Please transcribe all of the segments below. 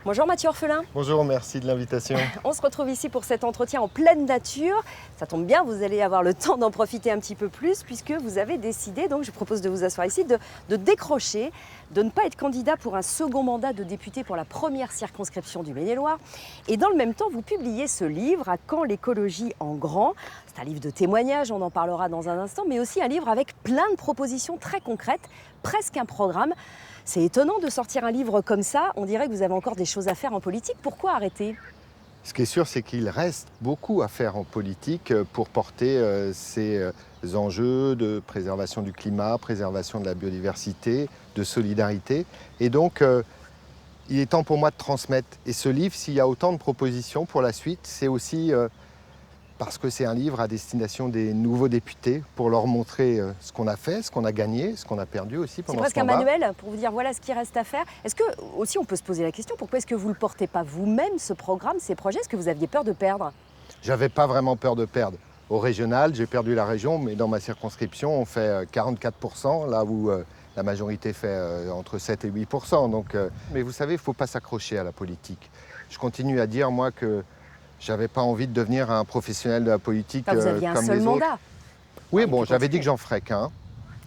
Bonjour Mathieu Orphelin. Bonjour, merci de l'invitation. On se retrouve ici pour cet entretien en pleine nature. Ça tombe bien, vous allez avoir le temps d'en profiter un petit peu plus puisque vous avez décidé, donc je propose de vous asseoir ici, de décrocher, de ne pas être candidat pour un second mandat de député pour la première circonscription du Maine-et-Loire. Et dans le même temps, vous publiez ce livre, À quand l'écologie en grand. C'est un livre de témoignages, on en parlera dans un instant, mais aussi un livre avec plein de propositions très concrètes, presque un programme. C'est étonnant de sortir un livre comme ça, on dirait que vous avez encore des choses à faire en politique. Pourquoi arrêter ? Ce qui est sûr, c'est qu'il reste beaucoup à faire en politique pour porter ces enjeux de préservation du climat, préservation de la biodiversité, de solidarité. Et donc, il est temps pour moi de transmettre. Et ce livre, s'il y a autant de propositions pour la suite, c'est aussi parce que c'est un livre à destination des nouveaux députés pour leur montrer ce qu'on a fait, ce qu'on a gagné, ce qu'on a perdu aussi pendant ce C'est presque un mandat. manuel pour vous dire voilà ce qui reste à faire. Est-ce que, aussi on peut se poser la question, pourquoi est-ce que vous ne le portez pas vous-même, ce programme, ces projets ? Est-ce que vous aviez peur de perdre ? J'avais pas vraiment peur de perdre. Au régional, j'ai perdu la région, mais dans ma circonscription, on fait 44%, là où la majorité fait entre 7 et 8%. Donc, mais vous savez, il ne faut pas s'accrocher à la politique. Je continue à dire, moi, que j'avais pas envie de devenir un professionnel de la politique Enfin, vous aviez un comme seul les autres. mandat. Oui, Enfin, bon, il faut j'avais dit continuer. que j'en ferais qu'un.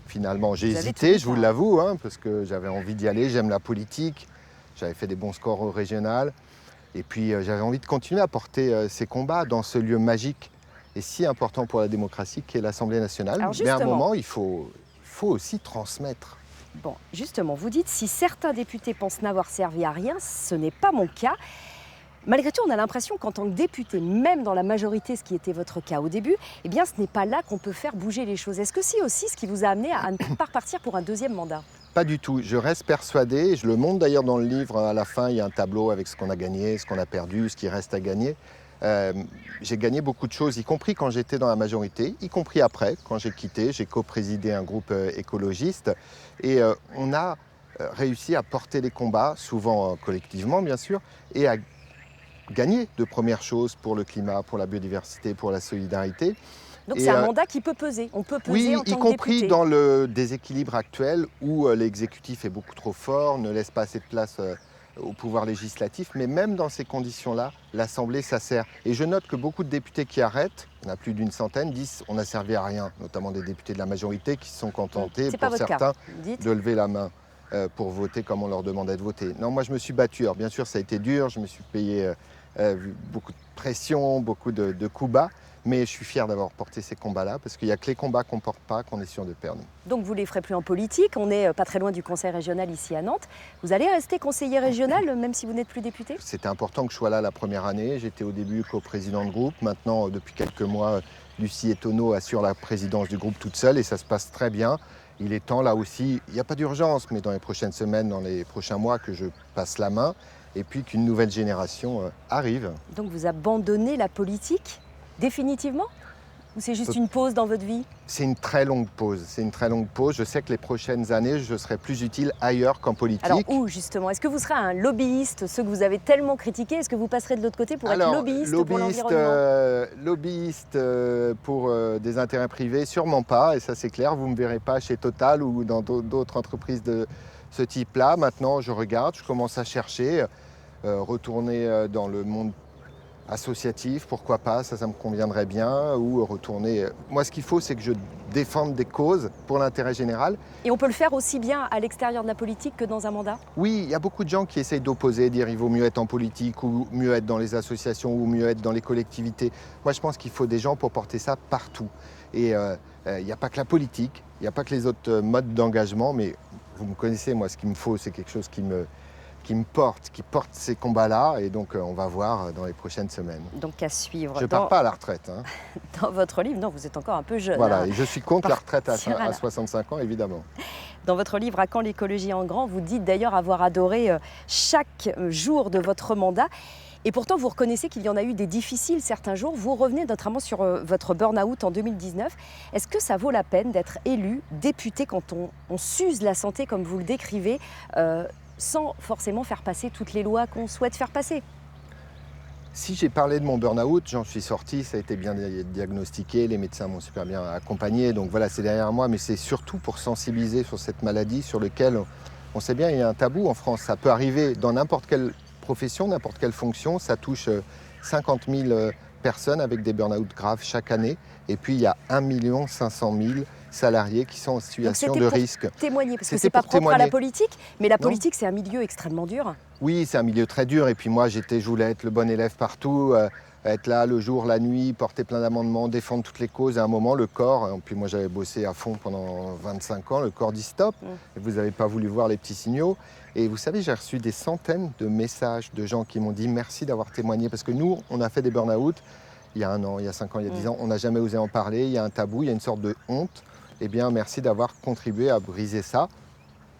Finalement, j'ai Vous avez hésité, tout je vous ça. l'avoue, parce que j'avais envie d'y aller, j'aime la politique, j'avais fait des bons scores au régional. Et puis j'avais envie de continuer à porter ces combats dans ce lieu magique et si important pour la démocratie qu'est l'Assemblée nationale. Alors Mais à un justement- moment, il faut aussi transmettre. Bon, justement, vous dites si certains députés pensent n'avoir servi à rien, ce n'est pas mon cas. Malgré tout, on a l'impression qu'en tant que député, même dans la majorité, ce qui était votre cas au début, eh bien, ce n'est pas là qu'on peut faire bouger les choses. Est-ce que c'est aussi ce qui vous a amené à ne pas repartir pour un deuxième mandat ? Pas du tout. Je reste persuadé, et je le montre d'ailleurs dans le livre, à la fin, il y a un tableau avec ce qu'on a gagné, ce qu'on a perdu, ce qui reste à gagner. J'ai gagné beaucoup de choses, y compris quand j'étais dans la majorité, y compris après, quand j'ai quitté. J'ai coprésidé un groupe écologiste et on a réussi à porter les combats, souvent collectivement bien sûr, et à gagner de premières choses pour le climat, pour la biodiversité, pour la solidarité. Donc Et, c'est un mandat qui peut peser. On peut peser Oui, en y tant que compris député. dans le déséquilibre actuel où l'exécutif est beaucoup trop fort, ne laisse pas assez de place au pouvoir législatif. Mais même dans ces conditions-là, l'Assemblée, ça sert. Et je note que beaucoup de députés qui arrêtent, il y en a plus d'une centaine, disent on n'a servi à rien, notamment des députés de la majorité qui se sont contentés, C'est pas pour votre cas. certains, Vous dites. de lever la main pour voter comme on leur demandait de voter. Non, moi je me suis battu. Alors bien sûr, ça a été dur, je me suis payé beaucoup de pression, beaucoup de coups bas. Mais je suis fier d'avoir porté ces combats-là, parce qu'il n'y a que les combats qu'on ne porte pas qu'on est sûr de perdre. Donc vous ne les ferez plus en politique. On n'est pas très loin du conseil régional ici à Nantes. Vous allez rester conseiller régional même si vous n'êtes plus député ? C'était important que je sois là la première année. J'étais au début co-président de groupe. Maintenant, depuis quelques mois, Lucie Etonneau assure la présidence du groupe toute seule et ça se passe très bien. Il est temps là aussi, il n'y a pas d'urgence, mais dans les prochaines semaines, dans les prochains mois, que je passe la main et puis qu'une nouvelle génération arrive. Donc vous abandonnez la politique définitivement ? Ou c'est juste une pause dans votre vie ? C'est une très longue pause. C'est une très longue pause. Je sais que les prochaines années, je serai plus utile ailleurs qu'en politique. Alors où justement ? Est-ce que vous serez un lobbyiste, ceux que vous avez tellement critiqués ? Est-ce que vous passerez de l'autre côté pour être lobbyiste pour l'environnement ? Lobbyiste pour des intérêts privés, sûrement pas. Et ça, c'est clair. Vous ne me verrez pas chez Total ou dans d'autres entreprises de ce type-là. Maintenant, je regarde, je commence à chercher, retourner dans le monde associatif, pourquoi pas, ça me conviendrait bien, ou retourner. Moi, ce qu'il faut, c'est que je défende des causes pour l'intérêt général. Et on peut le faire aussi bien à l'extérieur de la politique que dans un mandat ? Oui, il y a beaucoup de gens qui essayent d'opposer, dire il vaut mieux être en politique, ou mieux être dans les associations, ou mieux être dans les collectivités. Moi, je pense qu'il faut des gens pour porter ça partout. Et il n'y a pas que la politique, il n'y a pas que les autres modes d'engagement, mais vous me connaissez, moi, ce qu'il me faut, c'est quelque chose qui me porte, qui porte ces combats-là. Et donc, on va voir dans les prochaines semaines. Donc à suivre. Je ne pars pas à la retraite. Dans votre livre, non, vous êtes encore un peu jeune. Voilà, hein. et je suis contre la retraite à Partir à la- 65 ans, évidemment. Dans votre livre, À quand l'écologie en grand, vous dites d'ailleurs avoir adoré chaque jour de votre mandat. Et pourtant, vous reconnaissez qu'il y en a eu des difficiles certains jours. Vous revenez notamment sur votre burn-out en 2019. Est-ce que ça vaut la peine d'être élu député quand on s'use la santé, comme vous le décrivez, sans forcément faire passer toutes les lois qu'on souhaite faire passer ? Si j'ai parlé de mon burn-out, j'en suis sorti, ça a été bien diagnostiqué, les médecins m'ont super bien accompagné, donc voilà, c'est derrière moi, mais c'est surtout pour sensibiliser sur cette maladie sur laquelle on sait bien il y a un tabou en France. Ça peut arriver dans n'importe quelle profession, n'importe quelle fonction, ça touche 50 000 personnes avec des burn-out graves chaque année. Et puis, il y a 1 500 000 salariés qui sont en situation de risque. Témoigner, parce que C'était c'est pas pour propre à la témoigner. politique, mais la Non. politique, c'est un milieu extrêmement dur. Oui, c'est un milieu très dur. Et puis moi, je voulais être le bon élève partout, être là le jour, la nuit, porter plein d'amendements, défendre toutes les causes. À un moment, le corps, et puis moi j'avais bossé à fond pendant 25 ans, le corps dit stop. Et vous n'avez pas voulu voir les petits signaux. Et vous savez, j'ai reçu des centaines de messages de gens qui m'ont dit merci d'avoir témoigné. Parce que nous, on a fait des burn-out il y a 1 an, il y a 5 ans, il y a 10 ans. On n'a jamais osé en parler. Il y a un tabou, il y a une sorte de honte. Eh bien, merci d'avoir contribué à briser ça,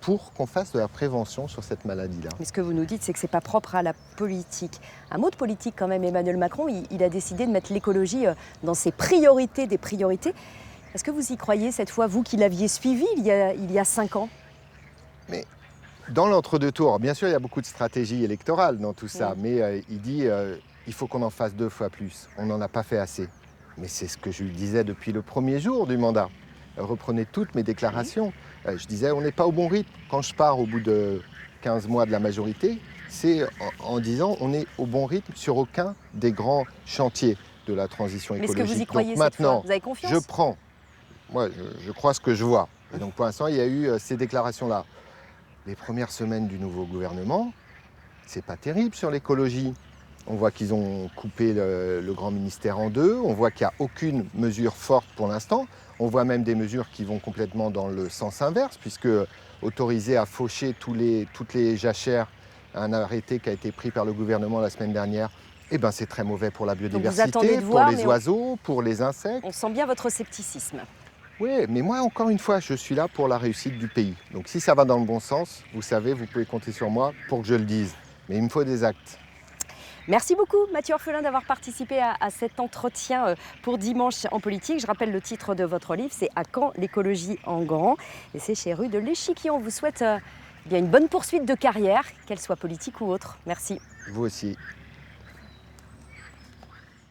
pour qu'on fasse de la prévention sur cette maladie-là. Mais ce que vous nous dites, c'est que ce n'est pas propre à la politique. Un mot de politique quand même, Emmanuel Macron, il a décidé de mettre l'écologie dans ses priorités des priorités. Est-ce que vous y croyez cette fois, vous qui l'aviez suivi il y a 5 ans? Mais dans l'entre-deux tours, bien sûr, il y a beaucoup de stratégie électorale dans tout ça, mais il dit il faut qu'on en fasse 2 fois plus. On n'en a pas fait assez. Mais c'est ce que je lui disais depuis le premier jour du mandat. Reprenez toutes mes déclarations. Je disais, on n'est pas au bon rythme. Quand je pars au bout de 15 mois de la majorité, c'est en disant on est au bon rythme sur aucun des grands chantiers de la transition écologique. Mais est-ce que vous y croyez donc cette maintenant, fois? Vous avez confiance? je prends. Moi, je crois ce que je vois. Et donc pour l'instant, il y a eu ces déclarations-là. Les premières semaines du nouveau gouvernement, c'est pas terrible sur l'écologie. On voit qu'ils ont coupé le grand ministère en 2. On voit qu'il n'y a aucune mesure forte pour l'instant. On voit même des mesures qui vont complètement dans le sens inverse, puisque autoriser à faucher toutes les jachères, un arrêté qui a été pris par le gouvernement la semaine dernière, eh ben c'est très mauvais pour la biodiversité, pour les oiseaux, pour les insectes. On sent bien votre scepticisme. Oui, mais moi, encore une fois, je suis là pour la réussite du pays. Donc si ça va dans le bon sens, vous savez, vous pouvez compter sur moi pour que je le dise. Mais il me faut des actes. Merci beaucoup Mathieu Orphelin d'avoir participé à cet entretien pour Dimanche en politique. Je rappelle le titre de votre livre, c'est « À quand l'écologie en grand ?» et c'est chez Rue de l'Échiquier. On vous souhaite bien une bonne poursuite de carrière, qu'elle soit politique ou autre. Merci. Vous aussi.